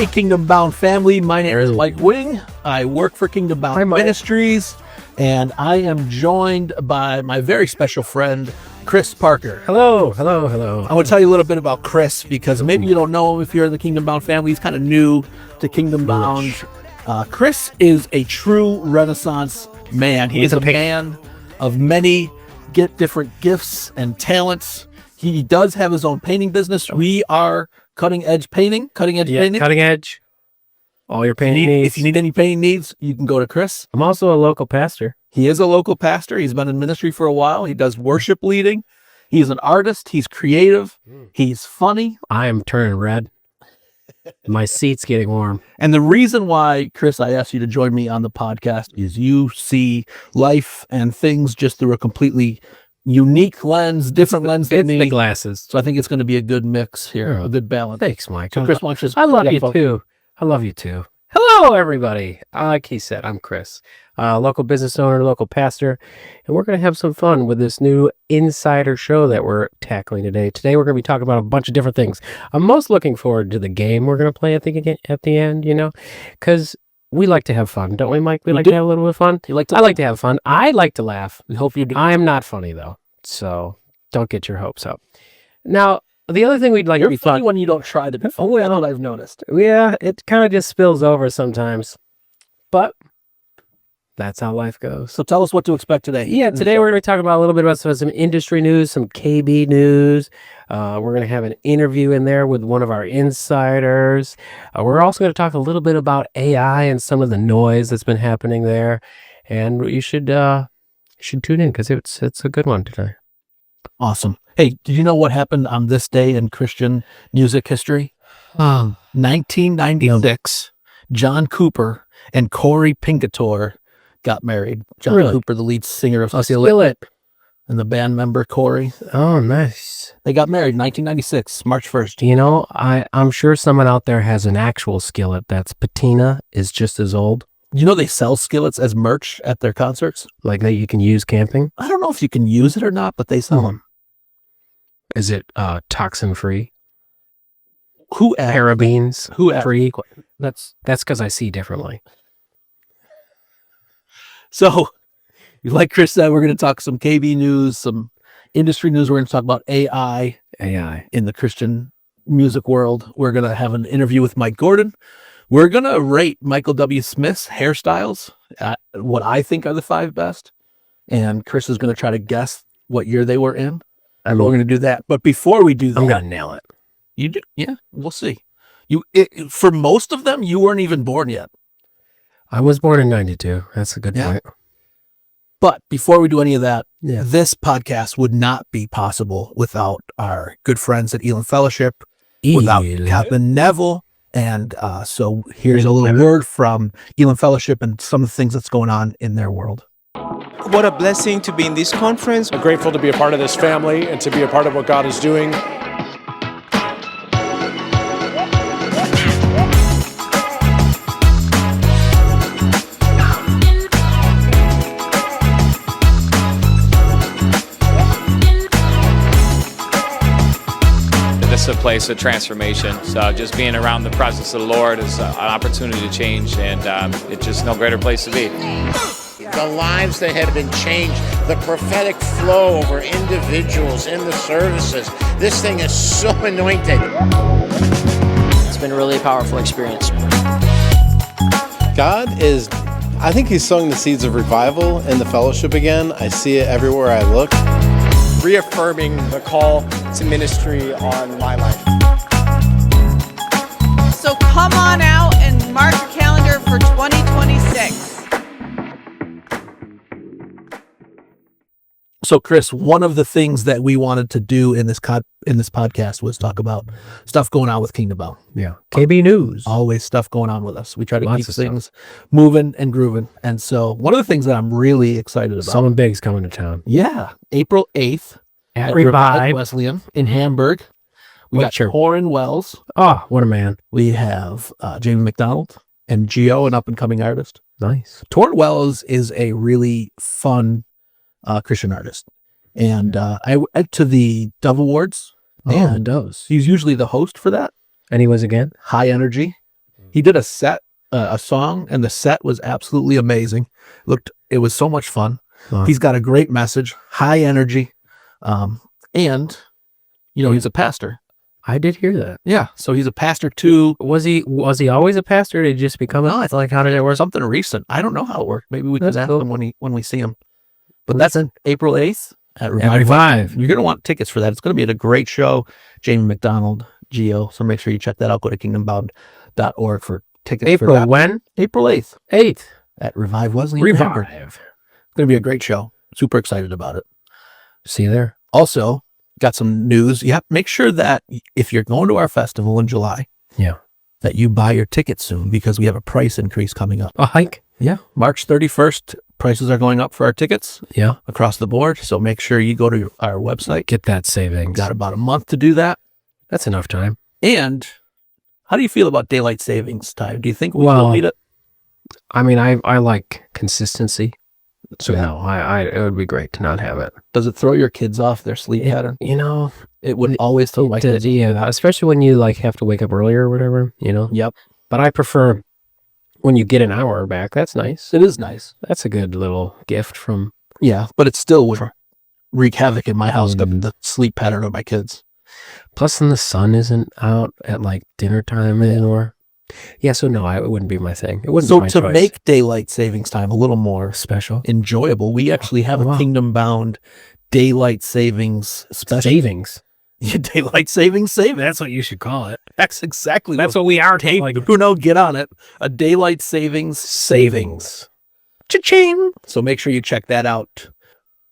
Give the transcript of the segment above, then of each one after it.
Hey, Kingdom Bound family. My name is Mike Wing. I work for Kingdom Bound Ministries, and I am joined by my very special friend, Chris Parker. Hello. I want to tell you a little bit about Chris because maybe you don't know him if you're in the Kingdom Bound family. He's kind of new to Kingdom Bound. Chris is a true Renaissance man. He is a man of many different gifts and talents. He does have his own painting business. We are cutting edge painting. Cutting edge. All your painting needs. If you need any painting needs, you can go to Chris. I'm also a local pastor. He is a local pastor. He's been in ministry for a while. He does worship leading. He's an artist. He's creative. He's funny. I am turning red. My seat's getting warm. And the reason why, Chris, I asked you to join me on the podcast is you see life and things just through a completely unique lens, different lens than me. The glasses. So I think it's going to be a good mix here, a good balance. Thanks, Mike. So Chris, why don't you I love you too. I love you too. Hello, everybody. Like he said, I'm Chris, local business owner, local pastor, and we're going to have some fun with this new insider show that we're tackling today. Today, we're going to be talking about a bunch of different things. I'm most looking forward to the game we're going to play at the end, because we like to have fun, don't we, Mike? We like to have a little bit of fun. I like to have fun. I like to laugh. We hope you do. I am not funny, though, so don't get your hopes up. Now, the other thing we'd like to be funny fun when you don't try to be funny. Oh, yeah, I've noticed. Yeah, it kind of just spills over sometimes, but that's how life goes. So tell us what to expect today. Yeah, today we're going to be talking about a little bit about some industry news, some KB news. We're going to have an interview in there with one of our insiders. We're also going to talk a little bit about AI and some of the noise that's been happening there. And you should tune in because it's a good one today. Awesome. Hey, did you know what happened on this day in Christian music history? 1996, John Cooper and Corey Pinkator got married. John Cooper, the lead singer of Skillet, and the band member Corey. Oh, nice. They got married in 1996, March 1st. I'm sure someone out there has an actual skillet that's patina is just as old. You know they sell skillets as merch at their concerts? Like that you can use camping? I don't know if you can use it or not, but they sell them. Is it toxin free? Who asked? Parabens? Who asked? Free? That's because I see differently. So, like Chris said, we're going to talk some KB news, some industry news. We're going to talk about AI in the Christian music world. We're going to have an interview with Mike Gordon. We're going to rate Michael W. Smith's hairstyles at what I think are the 5 best. And Chris is going to try to guess what year they were in. We're going to do that. But before we do that, I'm going to nail it. You do? Yeah, we'll see. For most of them, you weren't even born yet. I was born in 92. That's a good point. But before we do any of that, this podcast would not be possible without our good friends at Elim Fellowship, without Captain Neville. And so here's a little word from Elim Fellowship and some of the things that's going on in their world. What a blessing to be in this conference. I'm grateful to be a part of this family and to be a part of what God is doing. This is a place of transformation. So just being around the presence of the Lord is an opportunity to change, and it's just no greater place to be. The lives that have been changed, the prophetic flow over individuals in the services. This thing is so anointed. It's been a really powerful experience. I think he's sowing the seeds of revival in the fellowship again. I see it everywhere I look. Reaffirming the call to ministry on my life. So come on out and mark your calendar for 2026. So, Chris, one of the things that we wanted to do in this podcast was talk about stuff going on with Kingdom Bound. Yeah. KB News. Always stuff going on with us. We try to keep things moving and grooving. And so one of the things that I'm really excited about. Someone big's coming to town. Yeah. April 8th at Revive Wesleyan in Hamburg. We got Corin Wells. Oh, what a man. We have Jamie McDonald and Gio, an up-and-coming artist. Nice. Corin Wells is a really fun Christian artist. And I went to the Dove Awards. And does. He's usually the host for that. And he was again? High energy. He did a set, a song, and the set was absolutely amazing. It was so much fun. Huh. He's got a great message, high energy, and he's a pastor. I did hear that. Yeah, so he's a pastor too. Was he always a pastor? Or did he just become No, a, like, how did it work? Something recent. I don't know how it worked. Maybe we That's could ask cool. him when we see him. But that's April 8th at Revive. Revive. You're going to want tickets for that. It's going to be at a great show. Jamie McDonald, Geo. So make sure you check that out. Go to kingdombound.org for tickets. for April that. when? April 8th 8th. at Revive Wesleyan. It's going Revive. to be a great show. Super excited about it. See you there. Also, got some news. You have to make sure that if you're going to our festival in July, Yeah. that you buy your tickets soon because we have a price increase coming up. A hike? Yeah. March 31st, prices are going up for our tickets Yeah. across the board. So make sure you go to our website. Get that savings. Got about a month to do that. That's enough time. And how do you feel about daylight savings time? Do you think we Well, will need it? I mean, I like consistency. So Yeah. no, it would be great to not have it. Does it throw your kids off their sleep pattern? You know, It would always throw my kids. yeah, especially when you like have to wake up earlier or whatever, Yep. But I prefer when you get an hour back. That's nice. It is nice. That's a good little gift from. Yeah. But it still would wreak havoc in my house, Mm. the sleep pattern of my kids. Plus, then the sun isn't out at like dinner time anymore. Yeah, so no, it wouldn't be my thing. It wouldn't So be my to choice. make daylight savings time a little more special enjoyable, we actually have Oh, wow. a Kingdom Bound daylight savings special. savings. Yeah, daylight savings. That's what you should call it. That's exactly That's what we are. Hey, Like Bruno, get on it. A daylight savings savings. Cha-ching. So make sure you check that out.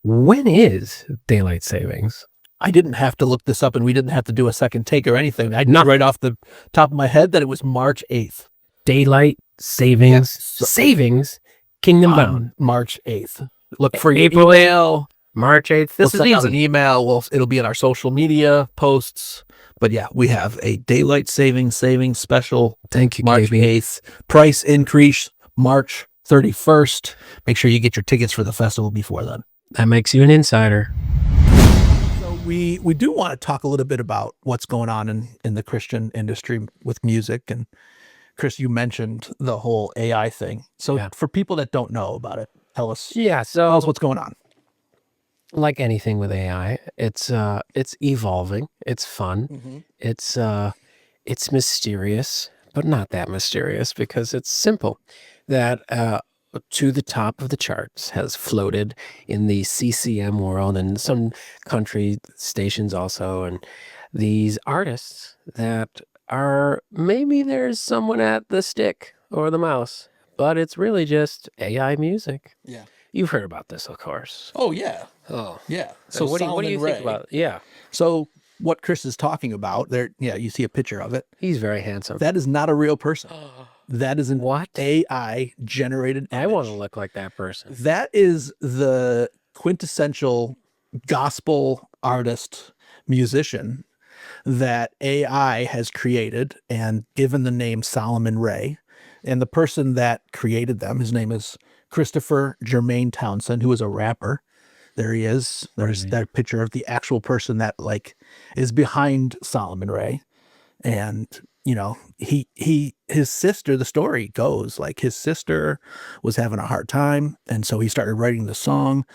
when is daylight savings? I didn't have to look this up and we didn't have to do a second take or anything. I knew No. right off the top of my head that it was March 8th. Daylight savings. Yes. Savings. Kingdom Bound. On March 8th. Look for your April email. March 8th. This We'll is send out an easy. email. It'll be in our social media posts. But yeah, we have a daylight savings special Thank you, March KB. 8th. Price increase March 31st. Make sure you get your tickets for the festival before then. That makes you an insider. So we do want to talk a little bit about what's going on in the Christian industry with music. And Chris, you mentioned the whole AI thing. So Yeah. for people that don't know about it, tell us Yeah, so what's going on. like anything with AI, it's evolving. It's fun. It's mysterious, but not that mysterious because it's simple. That to the top of the charts has floated in the CCM world and some country stations also, and these artists that are maybe there's someone at the stick or the mouse, but it's really just AI music. Yeah. You've heard about this, of course. Oh, yeah. Oh, Yeah. so what do you think about? Yeah, So what Chris is talking about there, yeah, you see a picture of it. he's very handsome. That is not a real person. That is an What? AI generated I want to image. look like that person. That is the quintessential gospel artist musician that AI has created and given the name Solomon Ray. And the person that created them, his name is Christopher Jermaine Townsend, who is a rapper. There he is. There's Right. that picture of the actual person that like is behind Solomon Ray. And his sister, the story goes like his sister was having a hard time, and so he started writing the song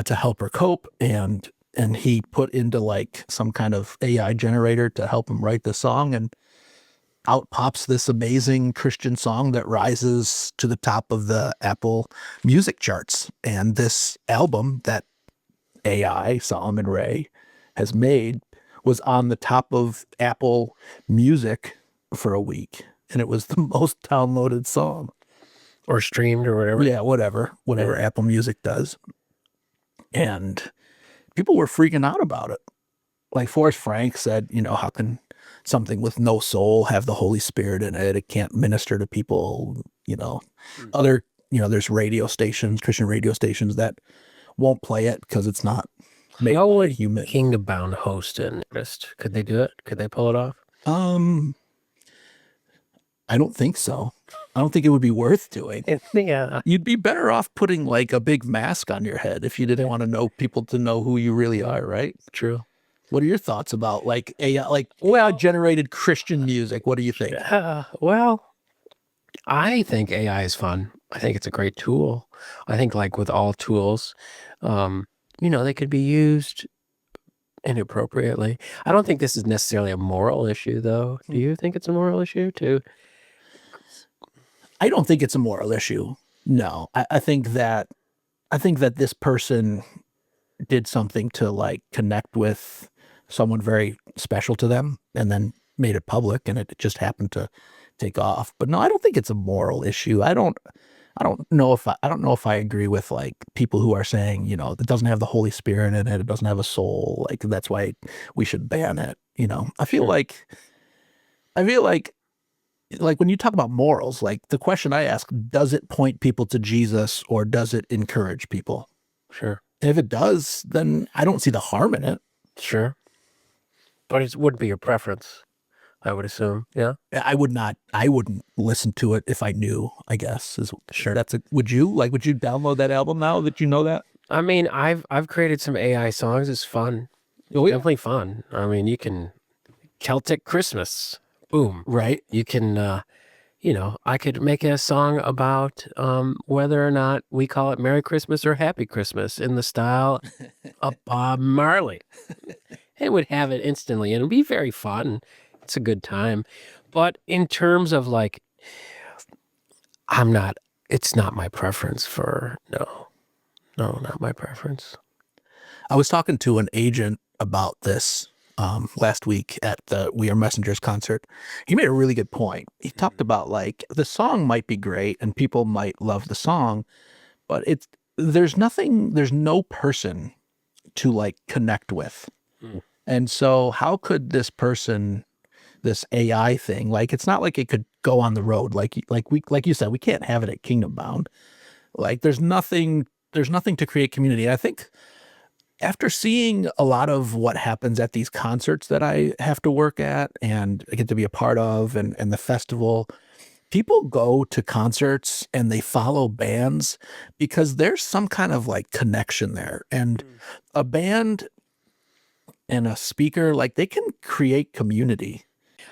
to help her cope, and he put into like some kind of AI generator to help him write the song, and out pops this amazing Christian song that rises to the top of the Apple Music charts. And this album that AI Solomon Ray has made was on the top of Apple Music for a week, and it was the most downloaded song. Or streamed or whatever. Yeah, whatever Apple Music does. And people were freaking out about it. Like Forrest Frank said, how can something with no soul have the Holy Spirit in it? It can't minister to people, Other, there's radio stations, Christian radio stations that won't play it because it's not made How by a would human. Kingdom Bound host an artist? Could they do it? Could they pull it off? I don't think so. I don't think it would be worth doing. Yeah. You'd be better off putting like a big mask on your head if you didn't want to know people to know who you really are, right? True. What are your thoughts about like AI, like generated Christian music? What do you think? Well, I think AI is fun. I think it's a great tool. I think like with all tools, they could be used inappropriately. I don't think this is necessarily a moral issue, though. Do you think it's a moral issue too? I don't think it's a moral issue. No, I think that this person did something to like connect with someone very special to them and then made it public, and it just happened to take off. But no, I don't think it's a moral issue. I don't know if I agree with like people who are saying, it doesn't have the Holy Spirit in it. It doesn't have a soul. Like that's why we should ban it. I feel like when you talk about morals, like the question I ask, does it point people to Jesus or does it encourage people? Sure. If it does, then I don't see the harm in it. Sure. But it wouldn't be your preference, I would assume. Yeah. I wouldn't listen to it if I knew, I guess. Sure. Would you download that album now that you know that? I mean, I've created some AI songs. It's fun. Oh, yeah. Definitely fun. I mean, you can Celtic Christmas. Boom. Right. You can, I could make a song about whether or not we call it Merry Christmas or Happy Christmas in the style of Bob Marley. It would have it instantly, and it'd be very fun. It's a good time. But in terms of like, it's not my preference no, not my preference. I was talking to an agent about this last week at the We Are Messengers concert. He made a really good point. He talked about like the song might be great and people might love the song, but there's no person to like connect with. And so how could this AI thing, like it's not like it could go on the road like you said, we can't have it at Kingdom Bound. Like there's nothing to create community. I think after seeing a lot of what happens at these concerts that I have to work at and I get to be a part of and the festival, people go to concerts and they follow bands because there's some kind of like connection there. And a band and a speaker, like they can create community.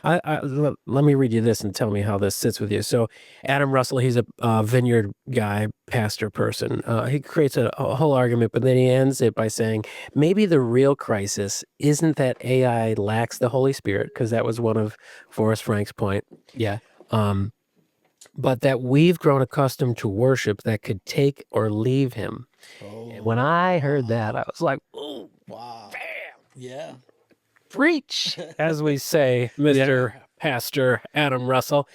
Let me read you this and tell me how this sits with you. So Adam Russell, he's a vineyard guy, pastor person. He creates a whole argument, but then he ends it by saying, maybe the real crisis isn't that AI lacks the Holy Spirit, because that was one of Forrest Frank's point. Yeah. But that we've grown accustomed to worship that could take or leave him. And when I heard that, I was like, oh, Wow. bam. Yeah. Preach, as we say, Mr. Pastor Adam Russell.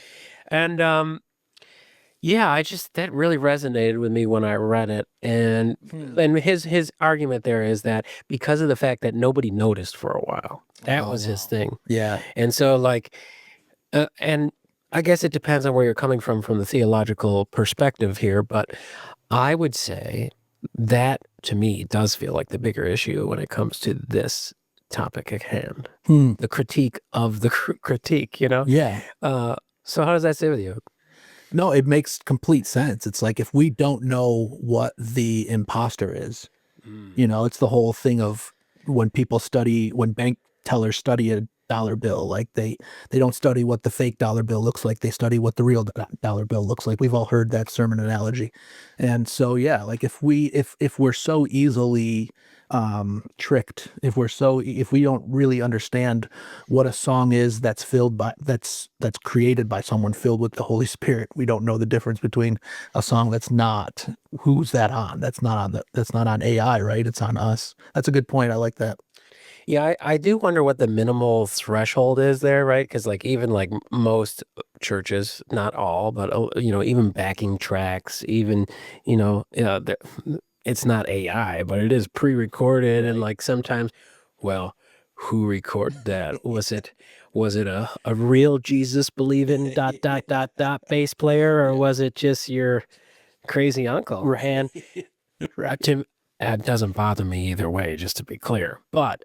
And that really resonated with me when I read it. And his argument there is that because of the fact that nobody noticed for a while, that was his thing. Yeah. And so like, and I guess it depends on where you're coming from the theological perspective here, but I would say that to me does feel like the bigger issue when it comes to this topic at hand. The critique of the critique, Yeah. So how does that sit with you? No, it makes complete sense. It's like if we don't know what the imposter is, it's the whole thing of when bank tellers study a dollar bill, like they don't study what the fake dollar bill looks like. They study what the real dollar bill looks like. We've all heard that sermon analogy. And so, yeah, like if we're so easily tricked, if we don't really understand what a song is that's created by someone filled with the Holy Spirit, we don't know the difference between a song that's not. Who's that on? That's not on AI, right? It's on us. That's a good point. I like that. Yeah, I do wonder what the minimal threshold is there, right? Because like even like most churches, not all, but even backing tracks, even it's not AI, but it is pre-recorded, and like sometimes, well, who recorded that? Was it a real Jesus believing ... bass player, or was it just your crazy uncle? And it doesn't bother me either way, just to be clear, but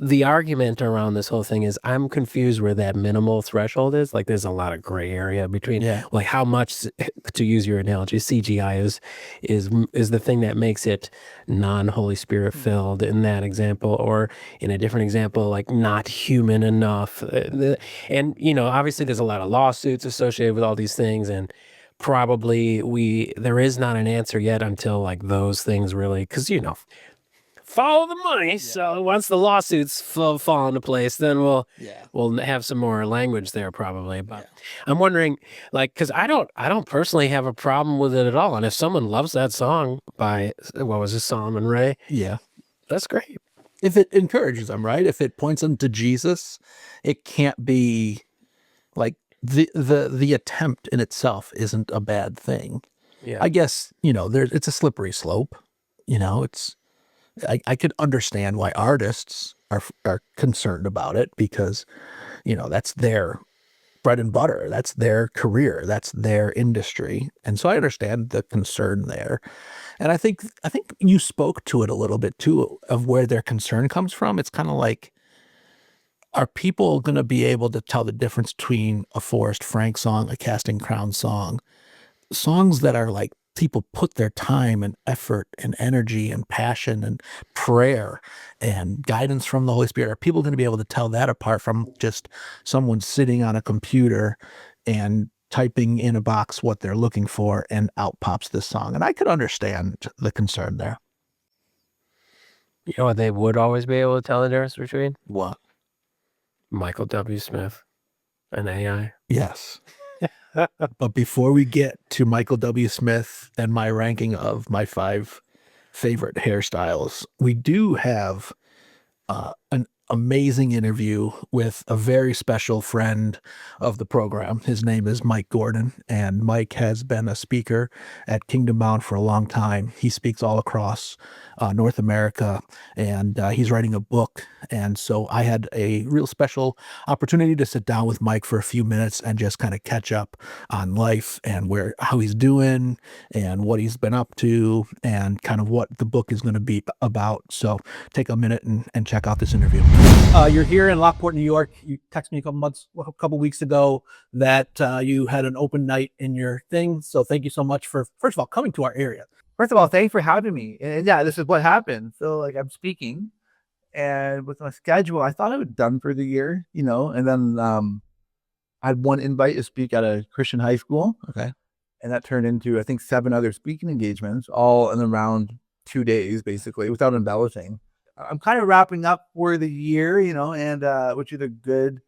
the argument around this whole thing is I'm confused where that minimal threshold is. Like there's a lot of gray area between like how much, to use your analogy, CGI is the thing that makes it non-Holy Spirit filled in that example, or in a different example, like not human enough. And, obviously there's a lot of lawsuits associated with all these things, and probably there is not an answer yet until like those things really, because follow the money. So once the lawsuits fall into place, then we'll have some more language there probably. But I'm wondering, like, because I don't personally have a problem with it at all. And if someone loves that song by what was it, Solomon Ray? Yeah. That's great. If it encourages them, right? If it points them to Jesus, it can't be like the attempt in itself isn't a bad thing. Yeah. I guess, it's a slippery slope. I could understand why artists are concerned about it because, that's their bread and butter. That's their career. That's their industry. And so I understand the concern there. And I think you spoke to it a little bit too, of where their concern comes from. It's kind of like, are people going to be able to tell the difference between a Forrest Frank song, a Casting Crowns song, songs that are like, people put their time and effort and energy and passion and prayer and guidance from the Holy Spirit? Are people going to be able to tell that apart from just someone sitting on a computer and typing in a box what they're looking for and out pops this song? And I could understand the concern there. You know what they would always be able to tell the difference between? What? Michael W. Smith and AI. Yes. But before we get to Michael W. Smith and my ranking of my 5 favorite hairstyles, we do have an amazing interview with a very special friend of the program. His name is Mike Gordon, and Mike has been a speaker at Kingdom Bound for a long time. He speaks all across North America, and he's writing a book. And so I had a real special opportunity to sit down with Mike for a few minutes and just kind of catch up on life and how he's doing and what he's been up to and kind of what the book is going to be about. So take a minute and check out this interview. You're here in Lockport, New York. You texted me a couple weeks ago that you had an open night in your thing. So thank you so much for, first of all, coming to our area. First of all, thanks for having me. And yeah, this is what happened. So like I'm speaking, and with my schedule, I thought I was done for the year, and then I had one invite to speak at a Christian high school. Okay. And that turned into, I think, 7 other speaking engagements, all in around 2 days, basically, without embellishing. I'm kind of wrapping up for the year, and which is a good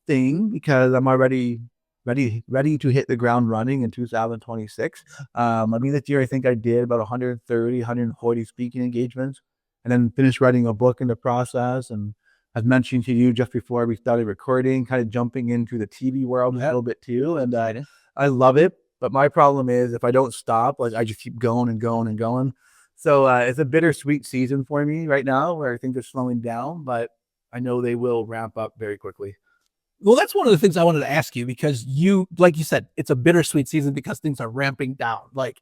thing because I'm already ready to hit the ground running in 2026. This year I think I did about 130, 140 speaking engagements, and then finished writing a book in the process. And as mentioned to you just before we started recording, kind of jumping into the TV world a little bit too, and I love it. But my problem is if I don't stop, like I just keep going and going and going. So it's a bittersweet season for me right now where things are slowing down, but I know they will ramp up very quickly. Well, that's one of the things I wanted to ask you because like you said, it's a bittersweet season because things are ramping down. Like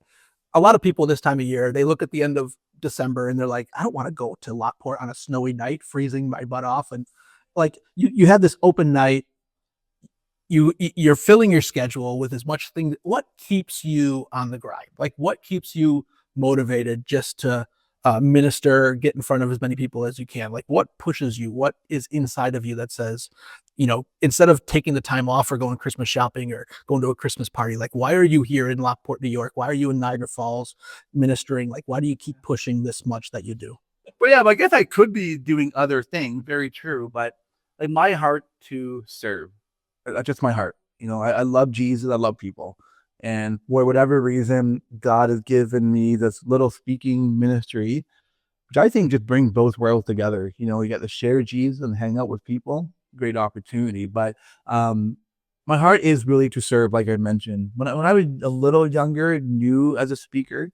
a lot of people this time of year, they look at the end of December and they're like, I don't want to go to Lockport on a snowy night, freezing my butt off. And like you had this open night, you're filling your schedule with as much things. What keeps you on the grind? Like what keeps you motivated just to minister, get in front of as many people as you can? Like what pushes you? What is inside of you that says, instead of taking the time off or going Christmas shopping or going to a Christmas party, like why are you here in Lockport, New York? Why are you in Niagara Falls ministering? Like why do you keep pushing this much that you do? But yeah, I guess I could be doing other things. Very true. But like my heart to serve, that's just my heart. I love Jesus. I love people. And for whatever reason, God has given me this little speaking ministry, which I think just brings both worlds together. You get to share Jesus and hang out with people. Great opportunity. But my heart is really to serve, like I mentioned. When I was a little younger, new as a speaker,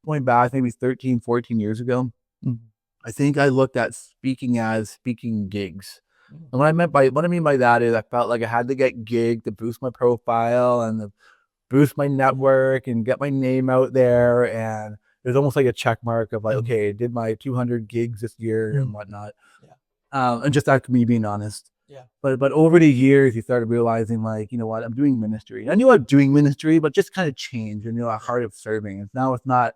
going back maybe 13, 14 years ago, I think I looked at speaking as speaking gigs. And what I mean by that is I felt like I had to get gig to boost my profile and to boost my network and get my name out there. And it was almost like a check mark of like, okay, I did my 200 gigs this year and whatnot. And just that's me being honest. Yeah. But over the years, you started realizing, like, you know what, I'm doing ministry. I knew I'm doing ministry, but just kind of changed. And, a heart of serving. And now it's not,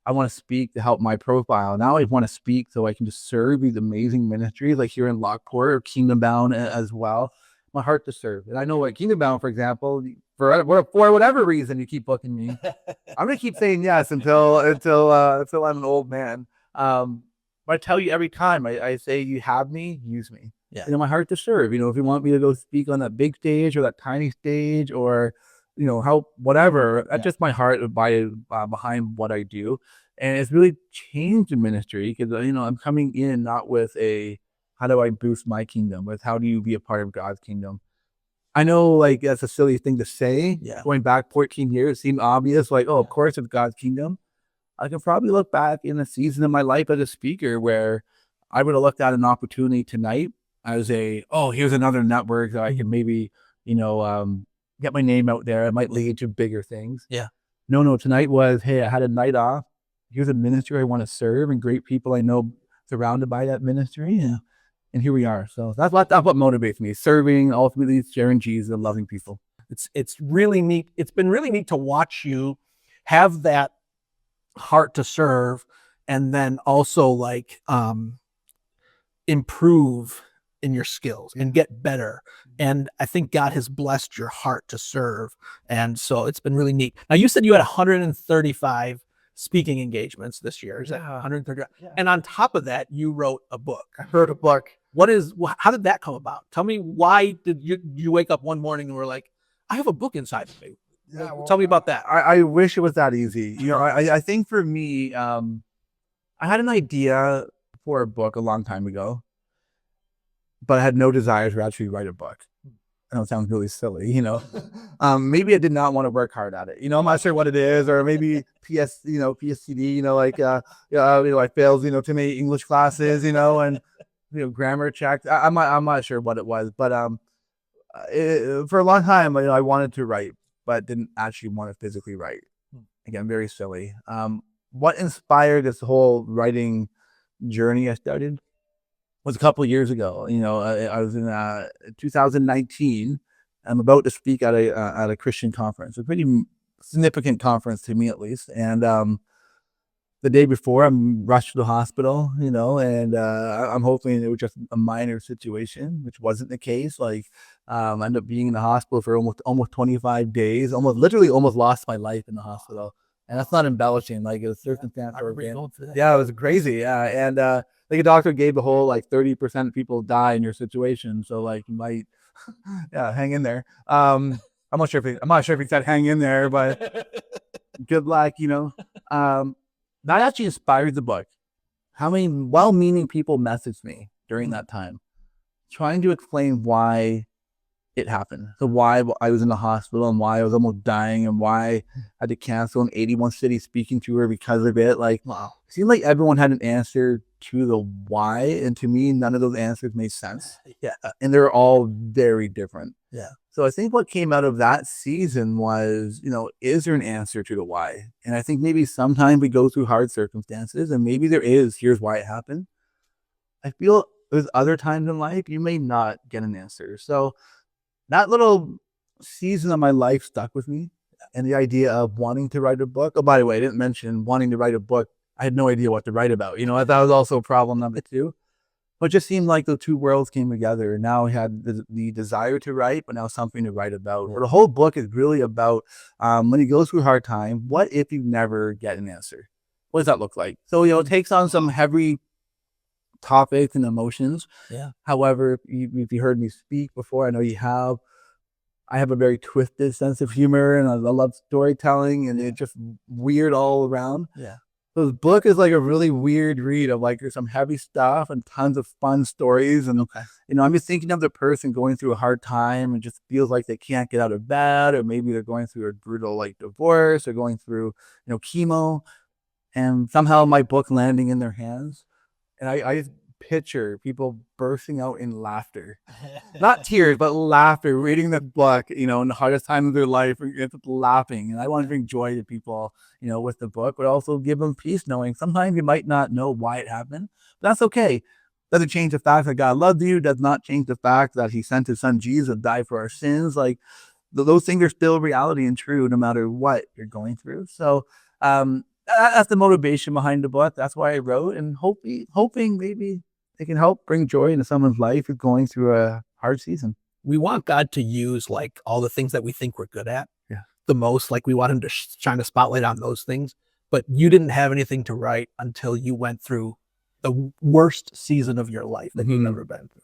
I want to speak to help my profile. Now I want to speak so I can just serve these amazing ministries, like here in Lockport or Kingdom Bound as well. My heart to serve. And I know, like, Kingdom Bound, for example, for whatever reason you keep booking me, I'm gonna keep saying yes until I'm an old man. But I tell you every time I say, you have me, use me. Yeah. My heart to serve. If you want me to go speak on that big stage or that tiny stage, or whatever, that's just my heart behind what I do. And it's really changed the ministry because I'm coming in not with a how do I boost my kingdom, with how do you be a part of God's kingdom. I know, like, that's a silly thing to say. Yeah. Going back 14 years, it seemed obvious, like, oh, of course it's God's kingdom. I can probably look back in a season of my life as a speaker where I would have looked at an opportunity tonight as here's another network that I can maybe, get my name out there. It might lead to bigger things. Yeah. No, tonight was, hey, I had a night off. Here's a ministry I want to serve and great people I know surrounded by that ministry. And here we are. So that's what motivates me. Serving, ultimately sharing Jesus and loving people. It's really neat. It's been really neat to watch you have that heart to serve, and then also, like, improve in your skills and get better. And I think God has blessed your heart to serve. And so it's been really neat. Now, you said you had 135 speaking engagements this year. Is that 135? Yeah. And on top of that, you wrote a book. I wrote a book. How did that come about? Tell me, why did you wake up one morning and were like, I have a book inside of me? Yeah, tell me about that. I wish it was that easy. I think for me, I had an idea for a book a long time ago, but I had no desire to actually write a book. I know it sounds really silly, maybe I did not want to work hard at it. I'm not sure what it is, or maybe PSCD, I failed, too many English classes, and grammar checks. I'm not sure what it was, but for a long time, I wanted to write, but didn't actually want to physically write. Again, very silly. What inspired this whole writing journey I started was a couple of years ago. I was in 2019. I'm about to speak at a Christian conference, a pretty significant conference to me at least. And the day before, I'm rushed to the hospital, and I'm hoping it was just a minor situation, which wasn't the case. Like, I ended up being in the hospital for almost 25 days, literally lost my life in the hospital. And that's not embellishing, like, it was circumstance. Yeah, it was crazy. Yeah. And like, a doctor gave the whole, like, 30% of people die in your situation. So, like, you might, hang in there. I'm not sure if he said hang in there, but good luck, That actually inspired the book. How many well-meaning people messaged me during that time, trying to explain why it happened. So why I was in the hospital, and why I was almost dying, and why I had to cancel an 81 city speaking tour because of it. Like, wow. It seemed like everyone had an answer to the why, and to me, none of those answers made sense. Yeah. And they're all very different. Yeah. So I think what came out of that season was, is there an answer to the why? And I think maybe sometimes we go through hard circumstances, and maybe there is, here's why it happened. I feel there's other times in life you may not get an answer. So that little season of my life stuck with me, and the idea of wanting to write a book. Oh, by the way, I didn't mention wanting to write a book. I had no idea what to write about. That was also problem number 2. But it just seemed like the two worlds came together. And now I had the desire to write, but now something to write about. But the whole book is really about when you go through a hard time, what if you never get an answer? What does that look like? So, it takes on some heavy topics and emotions. Yeah. However, if you heard me speak before, I know you have. I have a very twisted sense of humor, and I love storytelling, and it's just weird all around. Yeah. So the book is like a really weird read of, like, there's some heavy stuff and tons of fun stories. And, I'm just thinking of the person going through a hard time and just feels like they can't get out of bed, or maybe they're going through a brutal, like, divorce, or going through, chemo, and somehow my book landing in their hands. And I just picture people bursting out in laughter, not tears, but laughter, reading the book, in the hardest time of their life, laughing. And I want to bring joy to people, with the book, but also give them peace, knowing sometimes you might not know why it happened, but that's okay. Doesn't change the fact that God loved you. Does not change the fact that He sent His Son Jesus to die for our sins. Like those things are still reality and true, no matter what you're going through. So that's the motivation behind the book. That's why I wrote, and hoping maybe it can help bring joy into someone's life who's going through a hard season. We want God to use like all the things that we think we're good at Yeah. the most. Like we want him to shine a spotlight on those things, but you didn't have anything to write until you went through the worst season of your life that you've ever been through.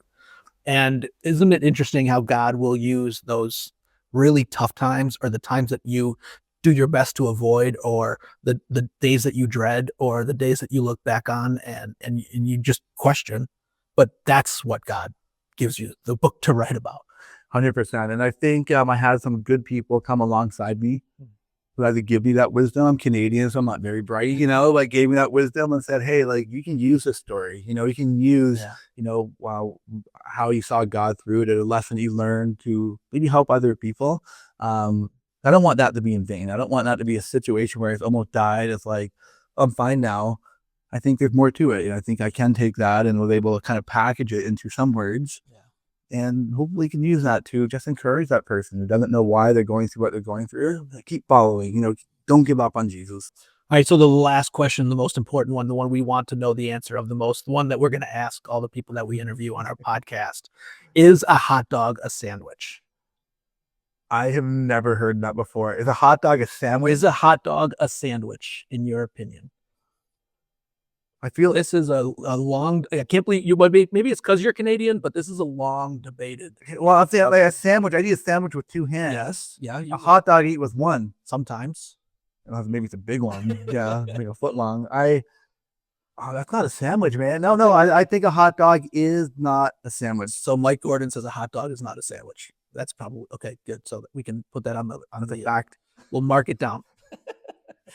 And isn't it interesting how God will use those really tough times, or the times that you do your best to avoid, or the days that you dread, or the days that you look back on and you just question, but that's what God gives you the book to write about. 100%. And I think I had some good people come alongside me who had to give me that wisdom. I'm Canadian, so I'm not very bright, like gave me that wisdom and said, hey, like you can use this story, you can use, wow, how you saw God through it, a lesson you learned to maybe help other people. I don't want that to be in vain. I don't want that to be a situation where it's almost died. It's like, I'm fine now. I think there's more to it. I think I can take that and was able to kind of package it into some words. And hopefully can use that to just encourage that person who doesn't know why they're going through what they're going through. Keep following, don't give up on Jesus. All right. So the last question, the most important one, the one we want to know the answer of the most, the one that we're going to ask all the people that we interview on our podcast, is a hot dog a sandwich? I have never heard that before. Is a hot dog a sandwich? Is a hot dog a sandwich, in your opinion? I feel this is a long, I can't believe you, maybe it's because you're Canadian, but this is a long debated. Well, I'll say like a sandwich. I eat a sandwich with two hands. Yes. Yeah. A hot dog I eat with one. Sometimes. Maybe it's a big one. Yeah. Like a foot long. That's not a sandwich, man. No. I think a hot dog is not a sandwich. So Mike Gordon says a hot dog is not a sandwich. That's probably okay. Good. So that we can put that on the fact. We'll mark it down.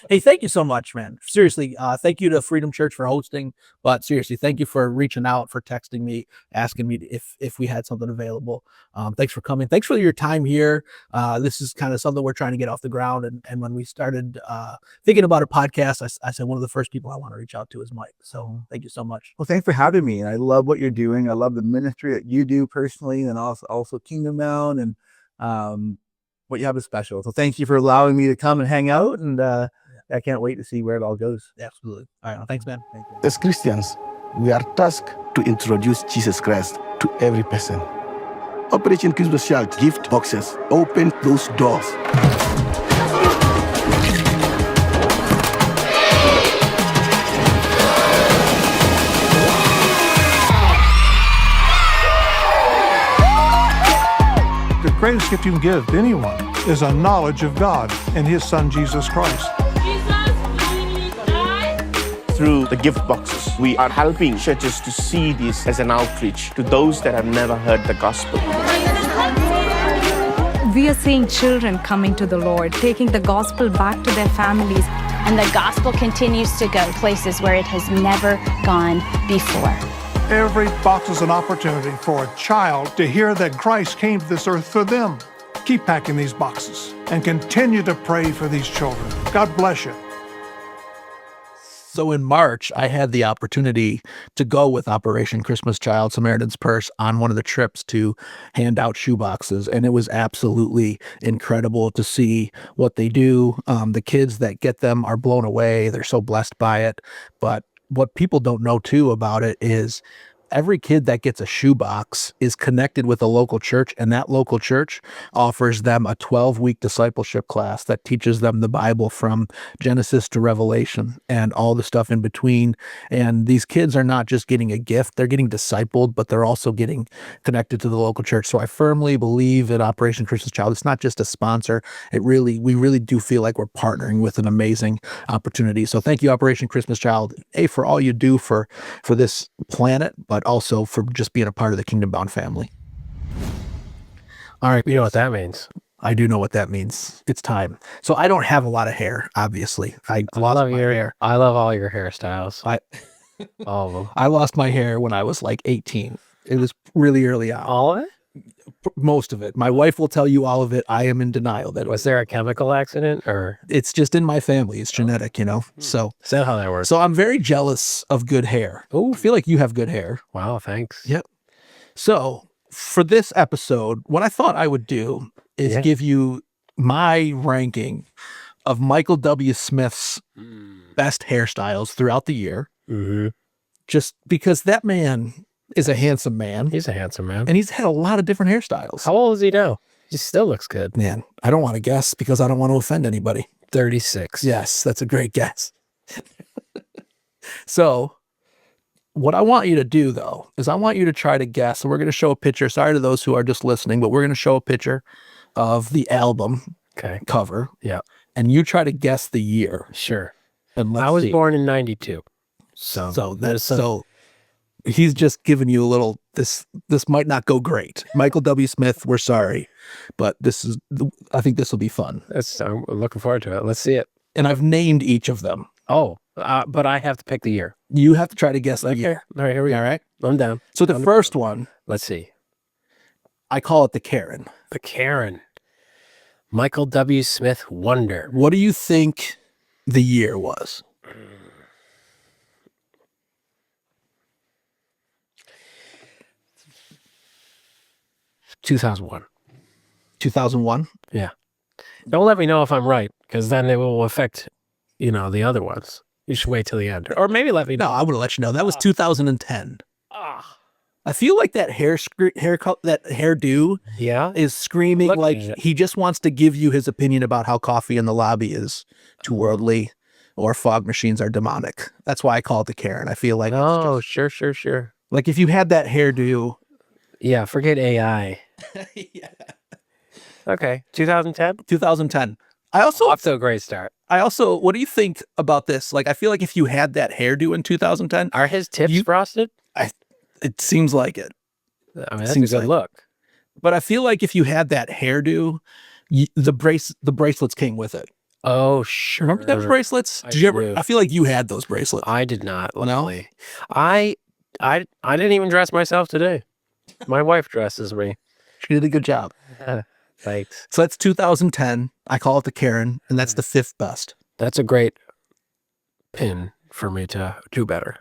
Hey, thank you so much, man. Seriously, thank you to Freedom Church for hosting. But seriously, thank you for reaching out, for texting me, asking me if we had something available. Thanks for coming. Thanks for your time here. This is kind of something we're trying to get off the ground. And when we started thinking about a podcast, I said one of the first people I want to reach out to is Mike. So thank you so much. Well, thanks for having me. And I love what you're doing. I love the ministry that you do personally, and also Kingdom Mound, and what you have is special. So thank you for allowing me to come and hang out, and I can't wait to see where it all goes. Absolutely. All right. Thanks, man. Thank you. As Christians, we are tasked to introduce Jesus Christ to every person. Operation Christmas Child gift boxes open those doors. The greatest gift you can give to anyone is a knowledge of God and His Son, Jesus Christ. Through the gift boxes, we are helping churches to see this as an outreach to those that have never heard the gospel. We are seeing children coming to the Lord, taking the gospel back to their families. And the gospel continues to go places where it has never gone before. Every box is an opportunity for a child to hear that Christ came to this earth for them. Keep packing these boxes and continue to pray for these children. God bless you. So in March, I had the opportunity to go with Operation Christmas Child, Samaritan's Purse, on one of the trips to hand out shoe boxes. And it was absolutely incredible to see what they do. The kids that get them are blown away. They're so blessed by it. But what people don't know too about it is every kid that gets a shoebox is connected with a local church, and that local church offers them a 12-week discipleship class that teaches them the Bible from Genesis to Revelation and all the stuff in between. And these kids are not just getting a gift, they're getting discipled, but they're also getting connected to the local church. So I firmly believe in Operation Christmas Child. It's not just a sponsor. We really do feel like we're partnering with an amazing opportunity. So thank you, Operation Christmas Child, for all you do for this planet, but also for just being a part of the Kingdom Bound family. All right. You know what that means? I do know what that means. It's time. So I don't have a lot of hair, obviously. I lost my hair. I love all your hairstyles. All of them. I lost my hair when I was like 18. It was really early on. All of it? Most of it. My wife will tell you all of it. I am in denial that Was there a chemical accident or? it's just in my family. It's genetic, you know? So, Is that how that works? so I'm very jealous of good hair. Oh, I feel like you have good hair. Wow, thanks. Yep. So for this episode, what I thought I would do is give you my ranking of Michael W. Smith's best hairstyles throughout the year. Mm-hmm. Just because that man is a handsome man. He's a handsome man. And he's had a lot of different hairstyles. How old is he now? He still looks good. Man, I don't want to guess because I don't want to offend anybody. 36. Yes, that's a great guess. So what I want you to do, though, is I want you to try to guess. And we're going to show a picture. Sorry to those who are just listening, but we're going to show a picture of the album cover. Yeah. And you try to guess the year. Sure. And let's I was see. born in 92. So he's just giving you a little, this might not go great. Michael W. Smith, we're sorry, but I think this will be fun. I'm looking forward to it. Let's see it. And I've named each of them. Oh, but I have to pick the year. You have to try to guess the year. All right, here we go. All right. I'm down. So the first one, Let's see. I call it the Karen. The Karen. Michael W. Smith Wonder. What do you think the year was? 2001. 2001? Yeah. Don't let me know if I'm right, because then it will affect, the other ones. You should wait till the end. Or maybe let me know. No, I would have let you know. That was 2010. I feel like that that hairdo is screaming like he just wants to give you his opinion about how coffee in the lobby is too worldly or fog machines are demonic. That's why I call it the Karen. I feel like sure. Like if you had that hairdo. Yeah, forget AI. Yeah. Okay, 2010? 2010. I also off to a great start. What do you think about this? Like, I feel like if you had that hairdo in 2010, are his tips frosted? It seems like it. I mean, that's a good look. But I feel like if you had that hairdo, the bracelets came with it. Oh, sure. Remember those bracelets? Did you ever? I feel like you had those bracelets. I did not. Luckily. No? I didn't even dress myself today. My wife dresses me. She did a good job. Thanks. So that's 2010. I call it the Karen, and that's the 5th best. That's a great pin for me to do better.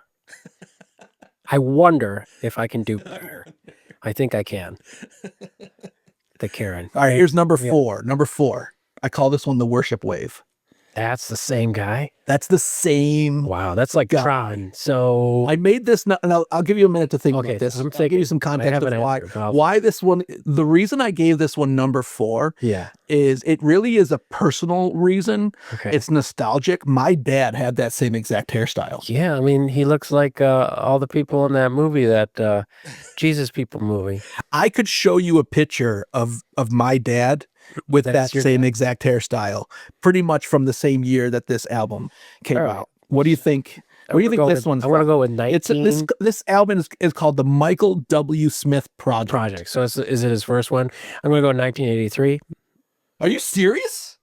I wonder if I can do better. I think I can. The Karen. All right, here's number 4. Number 4. I call this one the worship wave. That's the same guy? That's the same. Wow, that's like Tron. So I made this, and I'll give you a minute to think about this. I'm I'll give you some context of why this one. The reason I gave this one number 4 is it really is a personal reason. Okay. It's nostalgic. My dad had that same exact hairstyle. Yeah, I mean, he looks like all the people in that movie, that Jesus People movie. I could show you a picture of my dad with that same exact hairstyle, pretty much from the same year that this album came out. What do you think? What do you think this one's I want to go with 19. This album is called the Michael W. Smith Project. So is it his first one? I'm going to go 1983. Are you serious?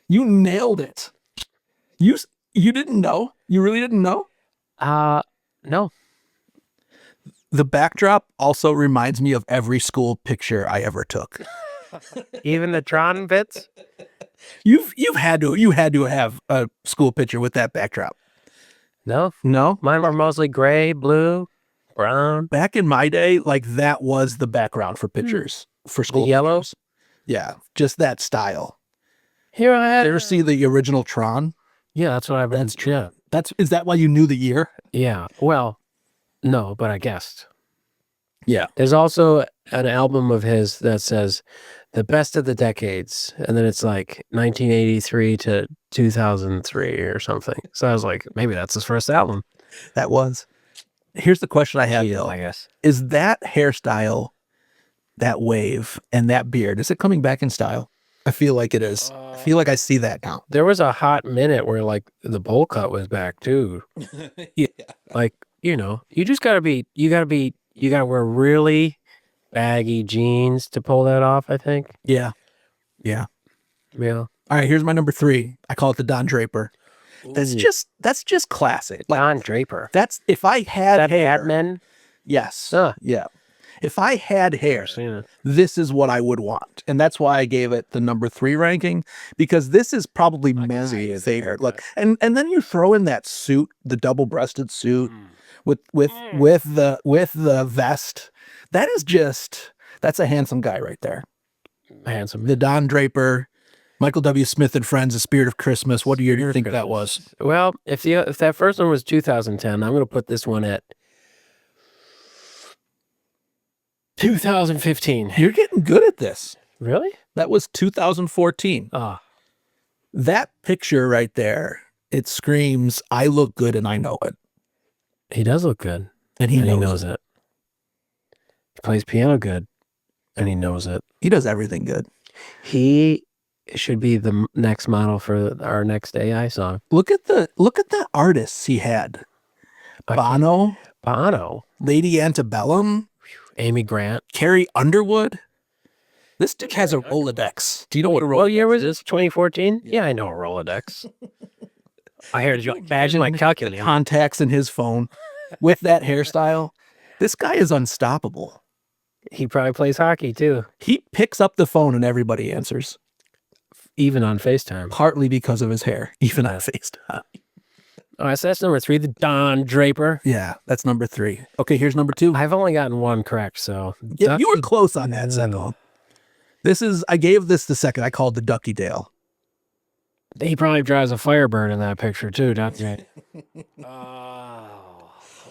You nailed it. You didn't know? You really didn't know? No. The backdrop also reminds me of every school picture I ever took. Even the Tron bits? You had to have a school picture with that backdrop. No. Mine were mostly gray, blue, brown. Back in my day, like that was the background for pictures for school. The yellows? Yeah, just that style. Here I had. Did you ever see the original Tron? Yeah, that's what I've been. Is that why you knew the year? Yeah. Well, no, but I guessed. Yeah. There's also an album of his that says the best of the decades. And then it's like 1983 to 2003 or something. So I was like, maybe that's his first album. That was. Here's the question I have, though. I guess. Is that hairstyle, that wave, and that beard, is it coming back in style? I feel like it is. I feel like I see that now. There was a hot minute where like the bowl cut was back too. Yeah. Like, you just gotta wear really baggy jeans to pull that off, I think. Yeah. All right, here's my number 3. I call it the Don Draper. That's just classic. Like, Don Draper. That's if I had that Mad Men. Yes. Yeah. if I had hair, this is what I would want. And that's why I gave it the number 3 ranking, because this is probably my favorite. Look, and then you throw in that suit, the double-breasted suit with the vest. That is that's a handsome guy right there. Handsome. The Don Draper, Michael W. Smith and Friends, The Spirit of Christmas. What year do you think that was? Well, if that first one was 2010, I'm going to put this one at 2015. You're getting good at this. Really? That was 2014. That picture right there, it screams, I look good and I know it. He does look good. And he knows, knows it. He plays piano good. And he knows it. He does everything good. He should be the next model for our next AI song. Look at the artists he had. Bono, Lady Antebellum, Amy Grant, Carrie Underwood. This dude has a Rolodex. Do you know what a Rolodex? What year was this? 2014? Yeah, I know a Rolodex. I heard you imagine my calculator. Contacts in his phone with that hairstyle. This guy is unstoppable. He probably plays hockey too. He picks up the phone and everybody answers. Even on FaceTime. Partly because of his hair. Even on FaceTime. All right, so that's number 3, the Don Draper. Yeah, that's number 3. Okay, here's number 2. I've only gotten one correct, so. Yeah, you were close on that, Zeno. I gave this the second. I called the Ducky Dale. He probably drives a Firebird in that picture too, doesn't he?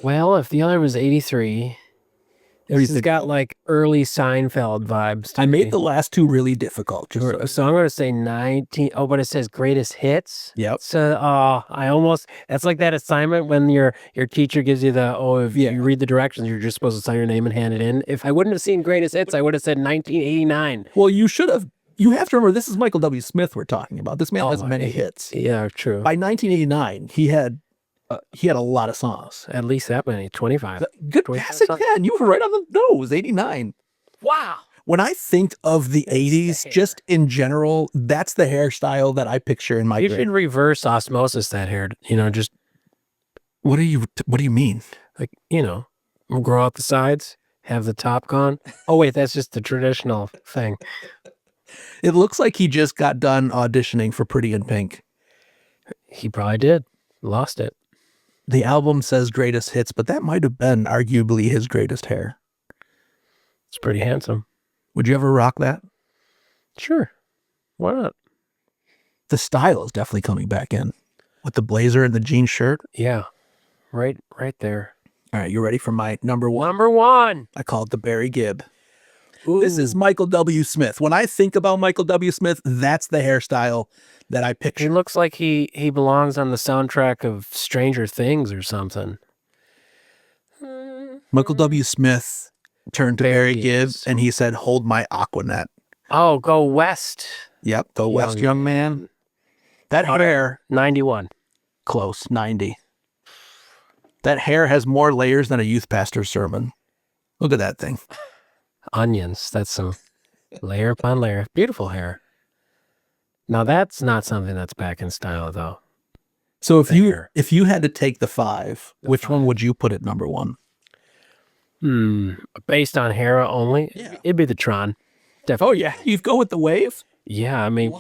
Well, if the other was 83... He's got like early Seinfeld vibes. I made the last 2 really difficult. So I'm going to say 19. Oh, but it says greatest hits. Yep. So that's like that assignment when your teacher gives you if you read the directions, you're just supposed to sign your name and hand it in. If I wouldn't have seen greatest hits, I would have said 1989. Well, you should have. You have to remember, this is Michael W. Smith we're talking about. This man has many hits. Yeah, true. By 1989, he had a lot of songs. At least that many, 25. Good guess again. You were right on the nose, 89. Wow. When I think of the 80s, just in general, that's the hairstyle that I picture in my You brain. should reverse osmosis that hair. Just. What do you mean? Like, grow out the sides, have the top gone. Oh, wait, that's just the traditional thing. It looks like he just got done auditioning for Pretty in Pink. He probably did. Lost it. The album says greatest hits, but that might have been arguably his greatest hair. It's pretty handsome. Would you ever rock that? Sure. Why not? The style is definitely coming back in with the blazer and the jean shirt. Yeah. Right there. All right, you ready for my number 1? Number 1. I call it the Barry Gibb. Ooh. This is Michael W. Smith. When I think about Michael W. Smith, that's the hairstyle that I picture. He looks like he belongs on the soundtrack of Stranger Things or something. Michael W. Smith turned to Barry Gibb and he said, "Hold my Aquanet." Oh, go west. Yep, go west, young man. That hair. 91. Close, 90. That hair has more layers than a youth pastor's sermon. Look at that thing. Onions. That's some layer upon layer. Beautiful hair. Now that's not something that's back in style though. So if you had to take the 5, which one would you put at number 1? Based on hair only, it'd be the Tron. Definitely. Oh yeah, you go with the Wave? Yeah, I mean,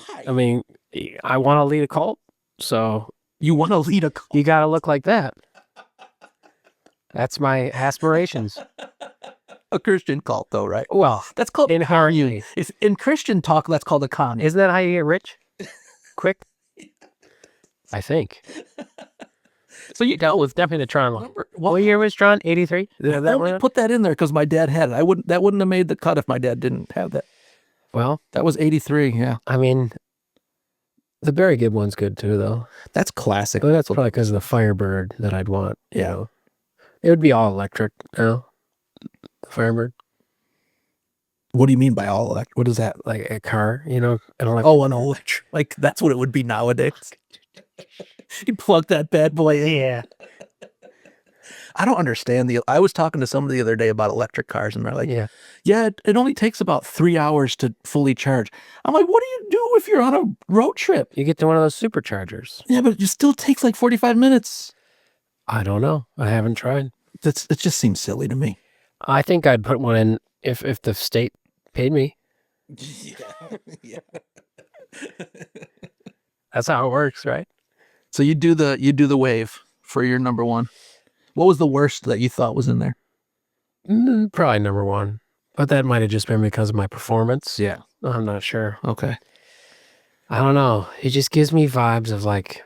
I want to lead a cult, so you want to lead a cult? You got to look like that. That's my aspirations. A Christian cult, though, right? Well, that's called in harmony. If in Christian talk, that's called a con. Isn't that how you get rich? Quick. I think. So you dealt with definitely the Tron one. What year was Tron? 83? Put that in there because my dad had it. That wouldn't have made the cut if my dad didn't have that. Well, that was 83. Yeah. I mean, the Barry Gibb one's good too, though. That's classic. But that's probably because of the Firebird that I'd want. Yeah. It would be all electric. The Firebird. What do you mean by all electric? What is that? Like a car, an electric. Oh, an electric. Like that's what it would be nowadays. You plug that bad boy in. Yeah. I don't understand I was talking to somebody the other day about electric cars and they're like, yeah, it only takes about 3 hours to fully charge. I'm like, what do you do if you're on a road trip? You get to one of those superchargers. Yeah, but it still takes like 45 minutes. I don't know. I haven't tried. It just seems silly to me. I think I'd put one in if the state paid me. Yeah. That's how it works, right? So you do the wave for your number one. What was the worst that you thought was in there? Probably number one, but that might have just been because of my performance. Yeah. I'm not sure. Okay. I don't know. It just gives me vibes of like,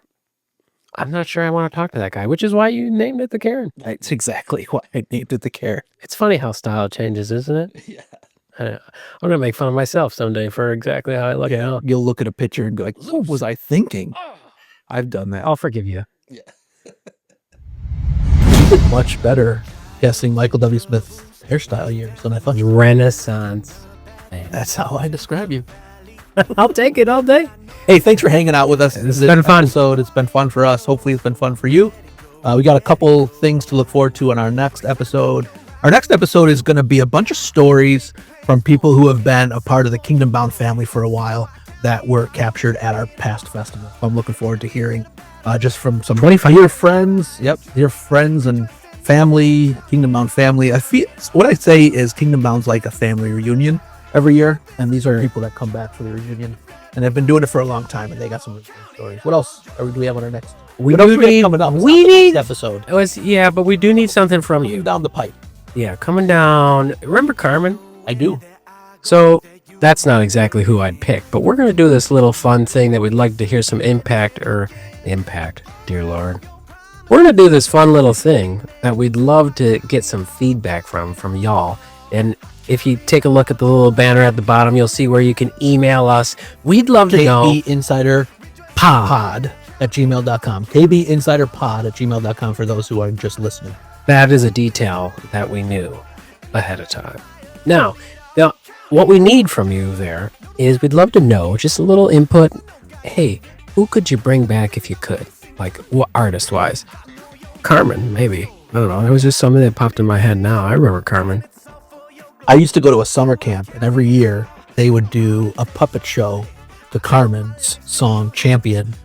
I'm not sure I want to talk to that guy, which is why you named it the Karen. That's exactly why I named it the Karen. It's funny how style changes, isn't it? Yeah. I'm going to make fun of myself someday for exactly how I look now. You'll look at a picture and go like, what was I thinking? I've done that. I'll forgive you. Yeah. You did much better guessing Michael W. Smith's hairstyle years than I thought you would. Renaissance. That's how I describe you. I'll take it all day. Hey, thanks for hanging out with us. This has been fun. It's been fun for us. Hopefully it's been fun for you. We got a couple things to look forward to on our next episode. Our next episode is going to be a bunch of stories from people who have been a part of the Kingdom Bound family for a while that were captured at our past festival. I'm looking forward to hearing just from some 25 dear friends. Yep, dear friends and family, Kingdom Bound family. I feel what I say is Kingdom Bound's like a family reunion every year, and these are people that come back for the reunion, and they've been doing it for a long time, and they got some really good stories. What else do we have on our next? We what else do we need- have coming up? we need- episode. It was, yeah, but we do need something from you. Down the pipe. Yeah, coming down. Remember Carmen? I do. So that's not exactly who I'd pick, but we're going to do this little fun thing that we'd like to hear some impact, dear Lord. We're going to do this fun little thing that we'd love to get some feedback from y'all. And if you take a look at the little banner at the bottom, you'll see where you can email us. We'd love to know. KBinsiderPod at gmail.com. KBinsiderPod at gmail.com for those who are just listening. That is a detail that we knew ahead of time. Now, what we need from you there is we'd love to know just a little input. Hey, who could you bring back if you could? Like, what artist-wise? Carmen, maybe. I don't know. It was just something that popped in my head now. I remember Carmen. I used to go to a summer camp, and every year they would do a puppet show to Carmen's song Champion,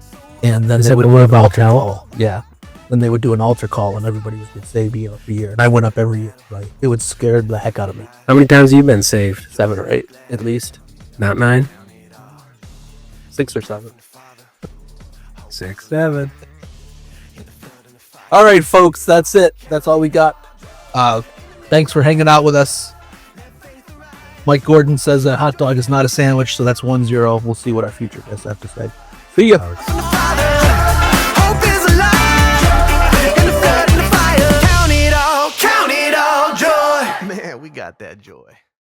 and then they would do an altar call. Yeah. Then they would do an altar call, and everybody would say me up a year. And I went up every year. Right? It would scare the heck out of me. How many times have you been saved? 7 or 8, at least. Not 9? 6 or 7. 6, 7. All right, folks, that's it. That's all we got. Thanks for hanging out with us. Mike Gordon says a hot dog is not a sandwich, so that's 1-0. We'll see what our future guests have to say. See ya.